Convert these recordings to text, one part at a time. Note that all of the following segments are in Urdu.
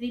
3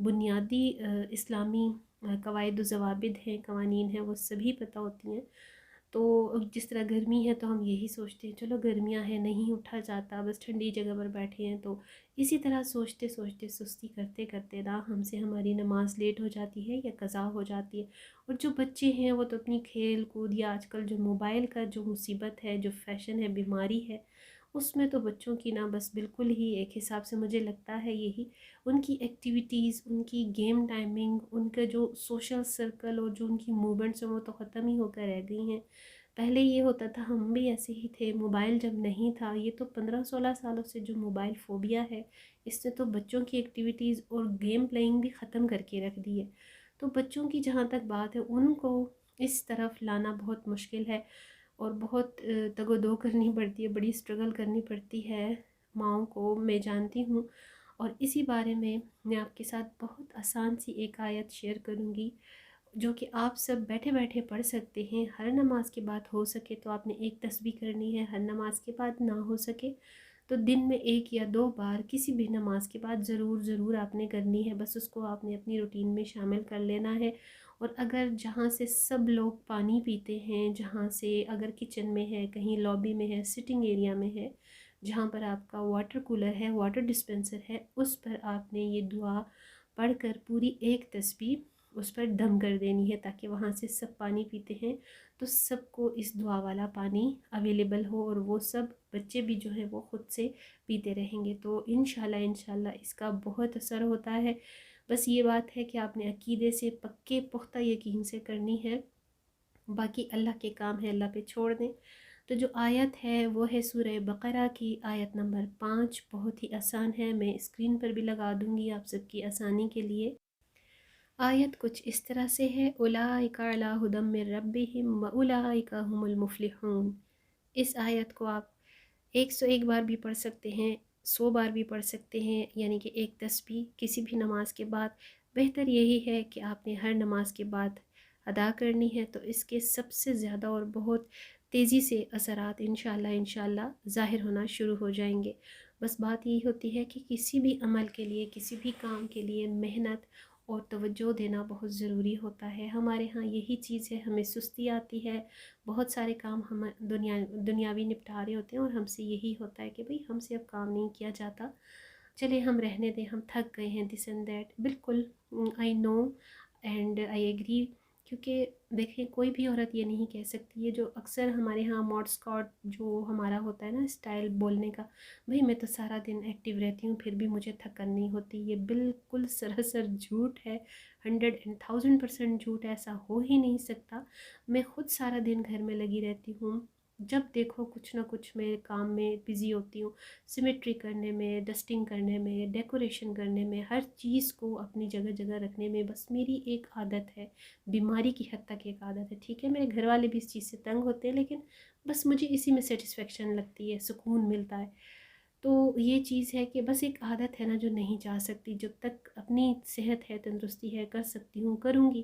بنیادی اسلامی قواعد و ضوابط ہیں، قوانین ہیں، وہ سبھی پتہ ہوتی ہیں. تو جس طرح گرمی ہے تو ہم یہی سوچتے ہیں چلو گرمیاں ہیں نہیں اٹھا جاتا، بس ٹھنڈی جگہ پر بیٹھے ہیں. تو اسی طرح سوچتے سوچتے سستی کرتے کرتے نا ہم سے ہماری نماز لیٹ ہو جاتی ہے یا قضا ہو جاتی ہے. اور جو بچے ہیں وہ تو اپنی کھیل کود یا آج کل جو موبائل کا جو مصیبت ہے، جو فیشن ہے، بیماری ہے، اس میں تو بچوں کی نا بس بالکل ہی ایک حساب سے مجھے لگتا ہے یہی ان کی ایکٹیویٹیز، ان کی گیم ٹائمنگ، ان کا جو سوشل سرکل اور جو ان کی موومنٹس ہیں وہ تو ختم ہی ہو کر رہ گئی ہیں. پہلے یہ ہوتا تھا، ہم بھی ایسے ہی تھے، موبائل جب نہیں تھا. یہ تو 15-16 سالوں سے جو موبائل فوبیا ہے اس نے تو بچوں کی ایکٹیویٹیز اور گیم پلینگ بھی ختم کر کے رکھ دی ہے. تو بچوں کی جہاں تک بات ہے ان کو اس طرف لانا بہت مشکل ہے اور بہت تگ و دو کرنی پڑتی ہے، بڑی اسٹرگل کرنی پڑتی ہے ماؤں کو، میں جانتی ہوں. اور اسی بارے میں آپ کے ساتھ بہت آسان سی ایک آیت شیئر کروں گی جو کہ آپ سب بیٹھے بیٹھے پڑھ سکتے ہیں. ہر نماز کے بعد ہو سکے تو آپ نے ایک تسبیح کرنی ہے، ہر نماز کے بعد نہ ہو سکے تو دن میں 1 یا 2 بار کسی بھی نماز کے بعد ضرور آپ نے کرنی ہے. بس اس کو آپ نے اپنی روٹین میں شامل کر لینا ہے. اور اگر جہاں سے سب لوگ پانی پیتے ہیں، جہاں سے اگر کچن میں ہے، کہیں لابی میں ہے، سٹنگ ایریا میں ہے، جہاں پر آپ کا واٹر کولر ہے، واٹر ڈسپینسر ہے، اس پر آپ نے یہ دعا پڑھ کر پوری ایک تسبیح اس پر دم کر دینی ہے تاکہ وہاں سے سب پانی پیتے ہیں تو سب کو اس دعا والا پانی اویلیبل ہو اور وہ سب بچے بھی جو ہیں وہ خود سے پیتے رہیں گے. تو انشاءاللہ اس کا بہت اثر ہوتا ہے. بس یہ بات ہے کہ آپ نے عقیدے سے پکے پختہ یقین سے کرنی ہے، باقی اللہ کے کام ہے اللہ پہ چھوڑ دیں. تو جو آیت ہے وہ ہے سورہ بقرہ کی آیت نمبر 5. بہت ہی آسان ہے، میں اسکرین پر بھی لگا دوں گی آپ سب کی آسانی کے لیے. آیت کچھ اس طرح سے ہے، اولئک علی ھدی من ربہم واولئک ھم المفلحون. اس آیت کو آپ 101 بار بھی پڑھ سکتے ہیں، 100 بار بھی پڑھ سکتے ہیں، یعنی کہ ایک تسبیح کسی بھی نماز کے بعد. بہتر یہی ہے کہ آپ نے ہر نماز کے بعد ادا کرنی ہے تو اس کے سب سے زیادہ اور بہت تیزی سے اثرات انشاءاللہ ظاہر ہونا شروع ہو جائیں گے. بس بات یہی ہوتی ہے کہ کسی بھی عمل کے لیے، کسی بھی کام کے لیے محنت اور توجہ دینا بہت ضروری ہوتا ہے. ہمارے ہاں یہی چیز ہے، ہمیں سستی آتی ہے، بہت سارے کام ہم دنیاوی نپٹا رہے ہوتے ہیں اور ہم سے یہی ہوتا ہے کہ بھئی ہم سے اب کام نہیں کیا جاتا، چلے ہم رہنے دیں، ہم تھک گئے ہیں، دس اینڈ دیٹ. بالکل آئی نو اینڈ آئی ایگری. کیونکہ دیکھیں کوئی بھی عورت یہ نہیں کہہ سکتی ہے، جو اکثر ہمارے ہاں ماڈ اسکاٹ جو ہمارا ہوتا ہے نا اسٹائل بولنے کا، بھئی میں تو سارا دن ایکٹیو رہتی ہوں پھر بھی مجھے تھکن نہیں ہوتی. یہ بالکل سراسر جھوٹ ہے، 100% جھوٹ ہے، ایسا ہو ہی نہیں سکتا. میں خود سارا دن گھر میں لگی رہتی ہوں، جب دیکھو کچھ نہ کچھ میں کام میں بزی ہوتی ہوں، سیمیٹری کرنے میں، ڈسٹنگ کرنے میں، ڈیکوریشن کرنے میں، ہر چیز کو اپنی جگہ جگہ رکھنے میں. بس میری ایک عادت ہے، بیماری کی حد تک ایک عادت ہے، ٹھیک ہے، میرے گھر والے بھی اس چیز سے تنگ ہوتے ہیں لیکن بس مجھے اسی میں سیٹسفیکشن لگتی ہے، سکون ملتا ہے. تو یہ چیز ہے کہ بس ایک عادت ہے نا جو نہیں جا سکتی، جب تک اپنی صحت ہے، تندرستی ہے، کر سکتی ہوں کروں گی.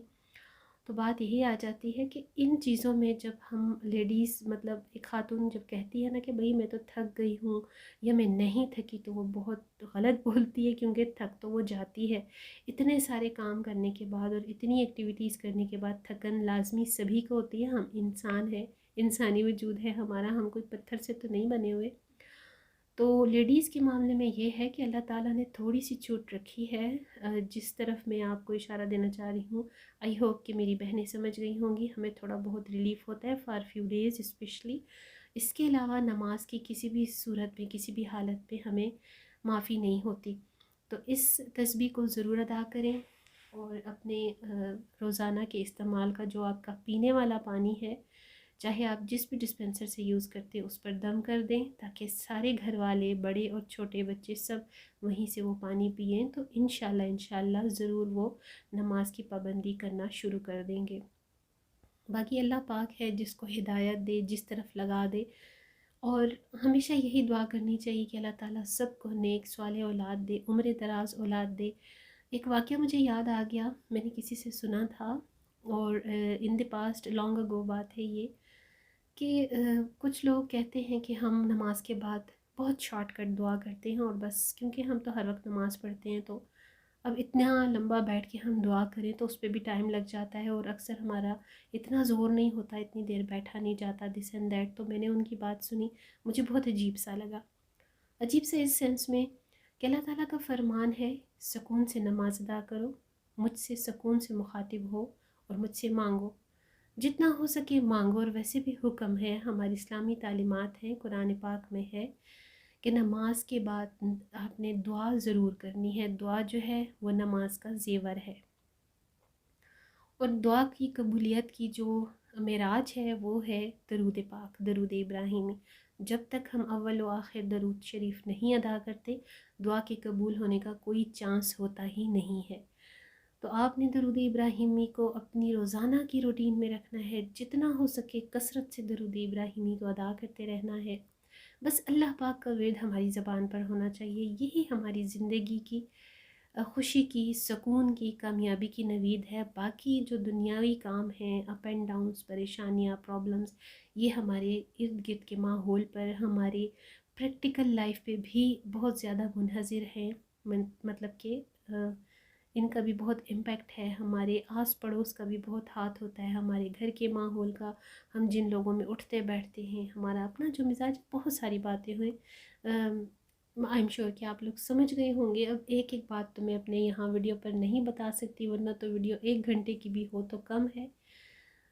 تو بات یہی آ جاتی ہے کہ ان چیزوں میں جب ہم لیڈیز، مطلب ایک خاتون جب کہتی ہے نا کہ بھئی میں تو تھک گئی ہوں یا میں نہیں تھکی، تو وہ بہت غلط بولتی ہے، کیونکہ تھک تو وہ جاتی ہے. اتنے سارے کام کرنے کے بعد اور اتنی ایکٹیویٹیز کرنے کے بعد تھکن لازمی سبھی کو ہوتی ہے. ہم انسان ہیں، انسانی وجود ہے ہمارا، ہم کوئی پتھر سے تو نہیں بنے ہوئے. تو لیڈیز کے معاملے میں یہ ہے کہ اللہ تعالیٰ نے تھوڑی سی چھوٹ رکھی ہے، جس طرف میں آپ کو اشارہ دینا چاہ رہی ہوں. آئی ہوپ کہ میری بہنیں سمجھ گئی ہوں گی. ہمیں تھوڑا بہت ریلیف ہوتا ہے فار فیو ڈیز اسپیشلی. اس کے علاوہ نماز کی کسی بھی صورت میں، کسی بھی حالت میں ہمیں معافی نہیں ہوتی. تو اس تسبیح کو ضرور ادا کریں اور اپنے روزانہ کے استعمال کا جو آپ کا پینے والا پانی ہے، چاہے آپ جس بھی ڈسپینسر سے یوز کرتے ہیں اس پر دم کر دیں تاکہ سارے گھر والے، بڑے اور چھوٹے بچے سب وہیں سے وہ پانی پئیں. تو انشاءاللہ ضرور وہ نماز کی پابندی کرنا شروع کر دیں گے. باقی اللہ پاک ہے جس کو ہدایت دے، جس طرف لگا دے. اور ہمیشہ یہی دعا کرنی چاہیے کہ اللہ تعالیٰ سب کو نیک صالح اولاد دے، عمر دراز اولاد دے. ایک واقعہ مجھے یاد آ گیا، میں نے کسی سے سنا تھا اور ان دی پاسٹ لانگ اگو بات ہے یہ، کہ کچھ لوگ کہتے ہیں کہ ہم نماز کے بعد بہت شارٹ کٹ دعا کرتے ہیں اور بس کیونکہ ہم تو ہر وقت نماز پڑھتے ہیں تو اب اتنا لمبا بیٹھ کے ہم دعا کریں تو اس پہ بھی ٹائم لگ جاتا ہے، اور اکثر ہمارا اتنا زور نہیں ہوتا، اتنی دیر بیٹھا نہیں جاتا، دس اینڈ دیٹ۔ تو میں نے ان کی بات سنی، مجھے بہت عجیب سا لگا، عجیب سے اس سینس میں کہ اللہ تعالیٰ کا فرمان ہے سکون سے نماز ادا کرو، مجھ سے سکون سے مخاطب ہو اور مجھ سے مانگو، جتنا ہو سکے مانگو۔ اور ویسے بھی حکم ہے، ہماری اسلامی تعلیمات ہیں، قرآن پاک میں ہے کہ نماز کے بعد آپ نے دعا ضرور کرنی ہے، دعا جو ہے وہ نماز کا زیور ہے، اور دعا کی قبولیت کی جو معراج ہے وہ ہے درود پاک، درود ابراہیمی۔ جب تک ہم اول و آخر درود شریف نہیں ادا کرتے، دعا کے قبول ہونے کا کوئی چانس ہوتا ہی نہیں ہے۔ تو آپ نے درود ابراہیمی کو اپنی روزانہ کی روٹین میں رکھنا ہے، جتنا ہو سکے کثرت سے درود ابراہیمی کو ادا کرتے رہنا ہے۔ بس اللہ پاک کا ورد ہماری زبان پر ہونا چاہیے، یہی ہماری زندگی کی خوشی کی، سکون کی، کامیابی کی نوید ہے۔ باقی جو دنیاوی کام ہیں، اپ اینڈ ڈاؤنس، پریشانیاں، پرابلمز، یہ ہمارے ارد گرد کے ماحول پر، ہماری پریکٹیکل لائف پہ بھی بہت زیادہ منحصر ہیں، مطلب کہ ان کا بھی بہت امپیکٹ ہے، ہمارے آس پڑوس کا بھی بہت ہاتھ ہوتا ہے، ہمارے گھر کے ماحول کا، ہم جن لوگوں میں اٹھتے بیٹھتے ہیں، ہمارا اپنا جو مزاج، بہت ساری باتیں ہوئیں۔ آئی ایم شیور کہ آپ لوگ سمجھ گئے ہوں گے۔ اب ایک ایک بات تو میں اپنے یہاں ویڈیو پر نہیں بتا سکتی، ورنہ تو ویڈیو 1 گھنٹے کی بھی ہو تو کم ہے۔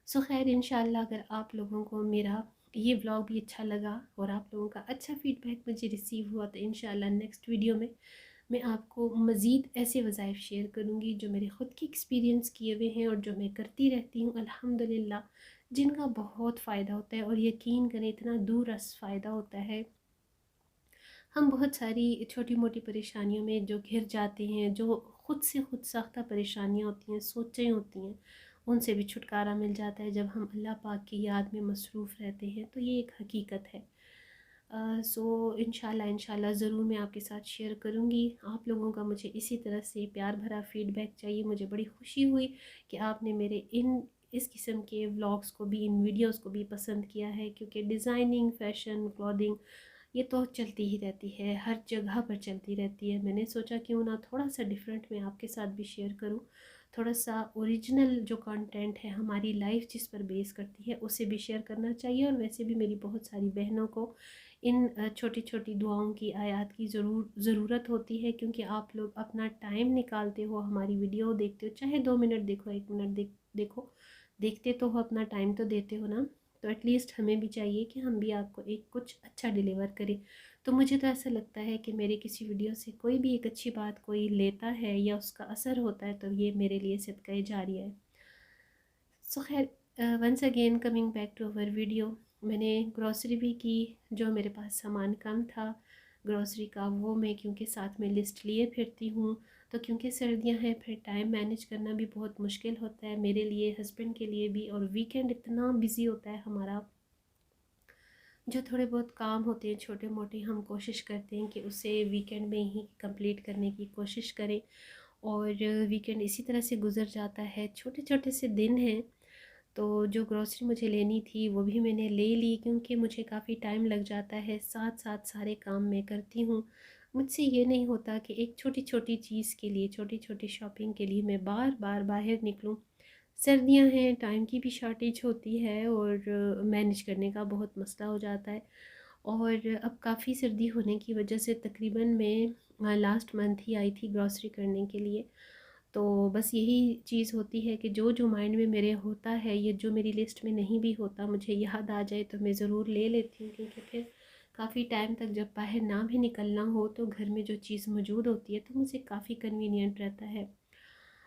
سو خیر، انشاءاللہ اگر آپ لوگوں کو میرا یہ ولاگ بھی اچھا لگا اور آپ لوگوں کا اچھا فیڈ بیک مجھے ریسیو ہوا، تو انشاءاللہ نیکسٹ ویڈیو میں آپ کو مزید ایسے وظائف شیئر کروں گی جو میرے خود کی ایکسپیرینس کیے ہوئے ہیں اور جو میں کرتی رہتی ہوں الحمدللہ، جن کا بہت فائدہ ہوتا ہے، اور یقین کریں اتنا دور رس فائدہ ہوتا ہے۔ ہم بہت ساری چھوٹی موٹی پریشانیوں میں جو گھر جاتے ہیں، جو خود سے خود ساختہ پریشانیاں ہوتی ہیں، سوچیں ہوتی ہیں، ان سے بھی چھٹکارا مل جاتا ہے جب ہم اللہ پاک کی یاد میں مصروف رہتے ہیں۔ تو یہ ایک حقیقت ہے۔ سو انشاءاللہ ضرور میں آپ کے ساتھ شیئر کروں گی۔ آپ لوگوں کا مجھے اسی طرح سے پیار بھرا فیڈ بیک چاہیے۔ مجھے بڑی خوشی ہوئی کہ آپ نے میرے اس قسم کے ولاگس کو بھی، ان ویڈیوز کو بھی پسند کیا ہے، کیونکہ ڈیزائننگ، فیشن، کلودنگ، یہ تو چلتی ہی رہتی ہے، ہر جگہ پر چلتی رہتی ہے۔ میں نے سوچا کیوں نہ تھوڑا سا ڈیفرنٹ میں آپ کے ساتھ بھی شیئر کروں، تھوڑا سا اوریجنل جو کانٹینٹ ہے، ہماری لائف جس پر بیس کرتی ہے، اسے بھی شیئر کرنا چاہیے۔ اور ویسے بھی میری بہت ساری بہنوں کو ان چھوٹی چھوٹی دعاؤں کی، آیات کی ضرورت ہوتی ہے، کیونکہ آپ لوگ اپنا ٹائم نکالتے ہو، ہماری ویڈیو دیکھتے ہو، چاہے 2 منٹ دیکھو، 1 منٹ دیکھو، دیکھتے تو ہو، اپنا ٹائم تو دیتے ہو نا۔ تو ایٹ لیسٹ ہمیں بھی چاہیے کہ ہم بھی آپ کو کچھ اچھا ڈیلیور کریں۔ تو مجھے تو ایسا لگتا ہے کہ میرے کسی ویڈیو سے کوئی بھی ایک اچھی بات کوئی لیتا ہے یا اس کا اثر ہوتا ہے، تو یہ میرے لیے صدقہ جاریہ ہے۔ سو خیر، once again coming back to over video, میں نے گروسری بھی کی، جو میرے پاس سامان کم تھا گروسری کا، وہ میں کیونکہ ساتھ میں لسٹ لیے پھرتی ہوں، تو کیونکہ سردیاں ہیں، پھر ٹائم مینیج کرنا بھی بہت مشکل ہوتا ہے میرے لیے، ہسبینڈ کے لیے بھی، اور ویکینڈ اتنا بزی ہوتا ہے ہمارا، جو تھوڑے بہت کام ہوتے ہیں چھوٹے موٹے، ہم کوشش کرتے ہیں کہ اسے ویکینڈ میں ہی کمپلیٹ کرنے کی کوشش کریں، اور ویکینڈ اسی طرح سے گزر جاتا ہے، چھوٹے چھوٹے سے دن ہیں۔ تو جو گروسری مجھے لینی تھی وہ بھی میں نے لے لی، کیونکہ مجھے کافی ٹائم لگ جاتا ہے، ساتھ ساتھ سارے کام میں کرتی ہوں۔ مجھ سے یہ نہیں ہوتا کہ ایک چھوٹی چھوٹی چیز کے لیے، چھوٹی چھوٹی شاپنگ کے لیے میں بار بار باہر نکلوں۔ سردیاں ہیں، ٹائم کی بھی شارٹیج ہوتی ہے، اور مینیج کرنے کا بہت مسئلہ ہو جاتا ہے، اور اب کافی سردی ہونے کی وجہ سے تقریباً میں لاسٹ منتھ ہی آئی تھی گروسری کرنے کے لیے۔ تو بس یہی چیز ہوتی ہے کہ جو مائنڈ میں میرے ہوتا ہے، یا جو میری لسٹ میں نہیں بھی ہوتا، مجھے یاد آ جائے تو میں ضرور لے لیتی ہوں، کیونکہ پھر کافی ٹائم تک جب باہر نہ بھی نکلنا ہو تو گھر میں جو چیز موجود ہوتی ہے تو مجھے کافی کنوینئنٹ رہتا ہے۔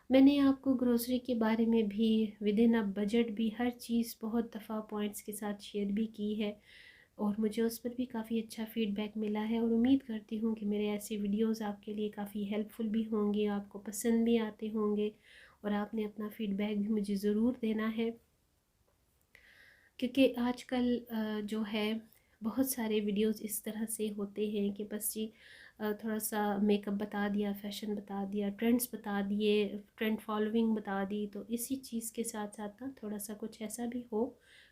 میں نے آپ کو گروسری کے بارے میں بھی ود ان بجٹ بھی ہر چیز بہت دفعہ پوائنٹس کے ساتھ شیئر بھی کی ہے، اور مجھے اس پر بھی کافی اچھا فیڈ بیک ملا ہے، اور امید کرتی ہوں کہ میرے ایسے ویڈیوز آپ کے لیے کافی ہیلپ فل بھی ہوں گے، آپ کو پسند بھی آتے ہوں گے، اور آپ نے اپنا فیڈ بیک بھی مجھے ضرور دینا ہے، کیونکہ آج کل جو ہے بہت سارے ویڈیوز اس طرح سے ہوتے ہیں کہ بس جی تھوڑا سا میک اپ بتا دیا، فیشن بتا دیا، ٹرینڈز بتا دیے، ٹرینڈ فالوئنگ بتا دی، تو اسی چیز کے ساتھ ساتھ نا تھوڑا سا کچھ ایسا بھی ہو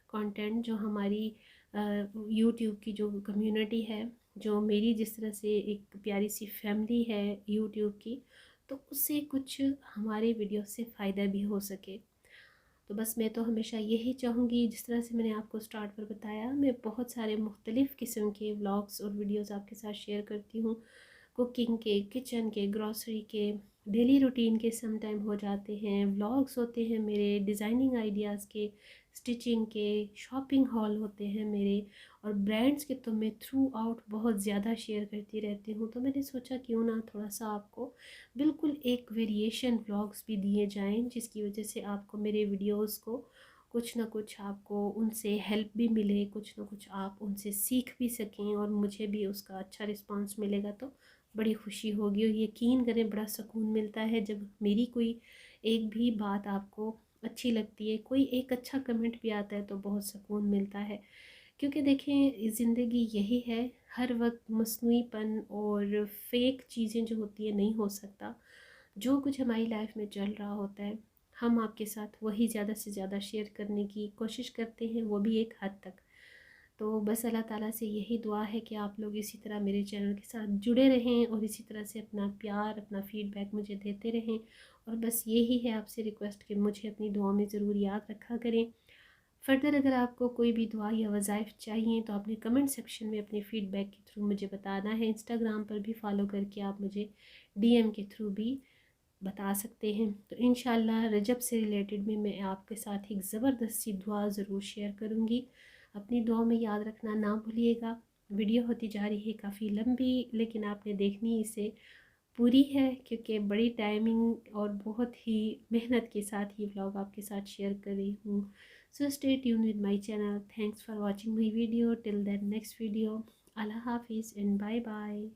کانٹینٹ جو ہماری یوٹیوب کی جو کمیونٹی ہے، جو میری جس طرح سے ایک پیاری سی فیملی ہے یوٹیوب کی، تو اس سے کچھ ہماری ویڈیو سے فائدہ بھی ہو سکے۔ تو بس میں تو ہمیشہ یہی چاہوں گی، جس طرح سے میں نے آپ کو سٹارٹ پر بتایا، میں بہت سارے مختلف قسم کے ولاگس اور ویڈیوز آپ کے ساتھ شیئر کرتی ہوں، کوکنگ کے، کچن کے، گروسری کے، ڈیلی روٹین کے سم ٹائم ہو جاتے ہیں، ولاگس ہوتے ہیں میرے ڈیزائننگ آئیڈیاز کے، سٹچنگ کے، شاپنگ ہال ہوتے ہیں میرے، اور برانڈس کے تو میں تھرو آؤٹ بہت زیادہ شیئر کرتی رہتی ہوں۔ تو میں نے سوچا کیوں نہ تھوڑا سا آپ کو بالکل ایک ویریشن ولاگس بھی دیے جائیں، جس کی وجہ سے آپ کو میرے ویڈیوز کو کچھ نہ کچھ آپ کو ان سے ہیلپ بھی ملے، کچھ نہ کچھ آپ ان سے سیکھ بھی سکیں، اور مجھے بھی اس کا اچھا رسپانس ملے گا تو بڑی خوشی ہوگی۔ اور یقین کریں بڑا سکون ملتا ہے جب میری کوئی ایک بھی بات آپ کو اچھی لگتی ہے، کوئی ایک اچھا کمنٹ بھی آتا ہے تو بہت سکون ملتا ہے۔ کیونکہ دیکھیں زندگی یہی ہے، ہر وقت مصنوعی پن اور فیک چیزیں جو ہوتی ہیں نہیں ہو سکتا۔ جو کچھ ہماری لائف میں چل رہا ہوتا ہے ہم آپ کے ساتھ وہی زیادہ سے زیادہ شیئر کرنے کی کوشش کرتے ہیں، وہ بھی ایک حد تک۔ تو بس اللہ تعالیٰ سے یہی دعا ہے کہ آپ لوگ اسی طرح میرے چینل کے ساتھ جڑے رہیں، اور اسی طرح سے اپنا پیار، اپنا فیڈ بیک مجھے دیتے رہیں، اور بس یہی ہے آپ سے ریکویسٹ کہ مجھے اپنی دعا میں ضرور یاد رکھا کریں۔ فردر اگر آپ کو کوئی بھی دعا یا وظائف چاہیے تو آپ نے کمنٹ سیکشن میں اپنے فیڈ بیک کے تھرو مجھے بتانا ہے۔ انسٹاگرام پر بھی فالو کر کے آپ مجھے ڈی ایم کے تھرو بھی بتا سکتے ہیں۔ تو انشاءاللہ رجب سے ریلیٹڈ میں آپ کے ساتھ ایک زبردست سی دعا ضرور شیئر کروں گی، اپنی دعا میں یاد رکھنا نہ بھولیے گا۔ ویڈیو ہوتی جا رہی ہے کافی لمبی، لیکن آپ نے دیکھنی اسے پوری ہے، کیونکہ بڑی ٹائمنگ اور بہت ہی محنت کے ساتھ یہ ولاگ آپ کے ساتھ شیئر کر رہی ہوں۔ So stay tuned with my channel. Thanks for watching my video. Till then next video. اللہ حافظ اینڈ بائی بائی.